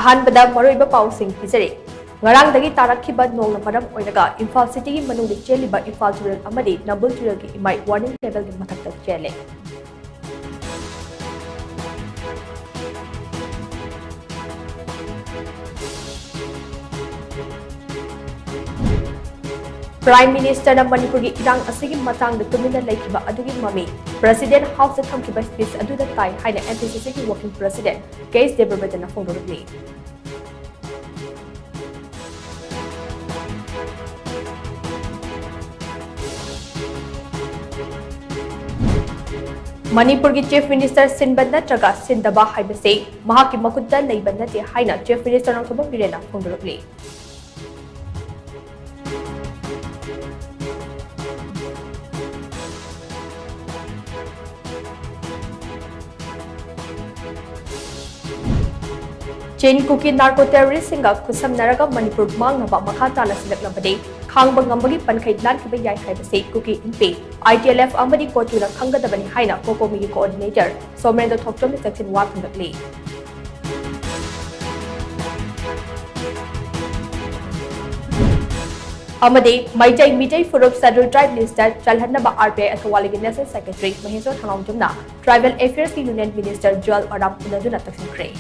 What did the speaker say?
ꯑꯍꯥꯟꯕꯗ ꯃꯔꯨꯑꯣꯏꯕ ꯄꯥꯎꯁꯤꯡ ꯄꯤꯖꯔꯤ ꯉꯔꯥꯡꯗꯒꯤ ꯇꯥꯔꯛꯈꯤꯕ ꯅꯣꯡꯅ ꯃꯔꯝ ꯑꯣꯏꯔꯒ ꯏꯝꯐꯥꯜ ꯁꯤꯇꯤꯒꯤ ꯃꯅꯨꯡꯗ ꯆꯦꯜꯂꯤꯕ ꯏꯝꯐꯥꯜ ꯇꯨꯔꯦꯜ ꯑꯃꯗꯤ ꯅꯝꯕꯨꯜ ꯇꯨꯔꯦꯜꯒꯤ ꯏꯃꯥꯏ ꯋꯥꯔꯅꯤꯡ ꯂꯦꯚꯦꯜꯒꯤ ꯃꯊꯛꯇ ꯆꯦꯜꯂꯦ Prime Minister na Manipuri irang asigi matang da tumina laikiba adugi mami President House da thamkiba speech aduda tai haina NTCC ki working president Case Debrabedana phongdorugni Manipur ki Chief Minister Sinban natraga Sindaba haibase mahaki makutta leiba nate haina Chief Minister ng Tubang Birena phongdorugni Chain cookie narco terrorist singa kusam naraga Manipur mang naba makatana silaklabade khangba ngambagi pankhai lan kiba yai haibase cookie MP ITLF amadi kotuna khangadabani haina kokomi coordinator Somrendo Thoktom section wa phangakli Amade Maitai Mitai Furup Federal Tribe Minister Chalhanaba RPI Athawaligi National Secretary Maheswar Thangawjumna Tribal Affairs ki Union Minister Joel Aram Unaduna Taksin Kray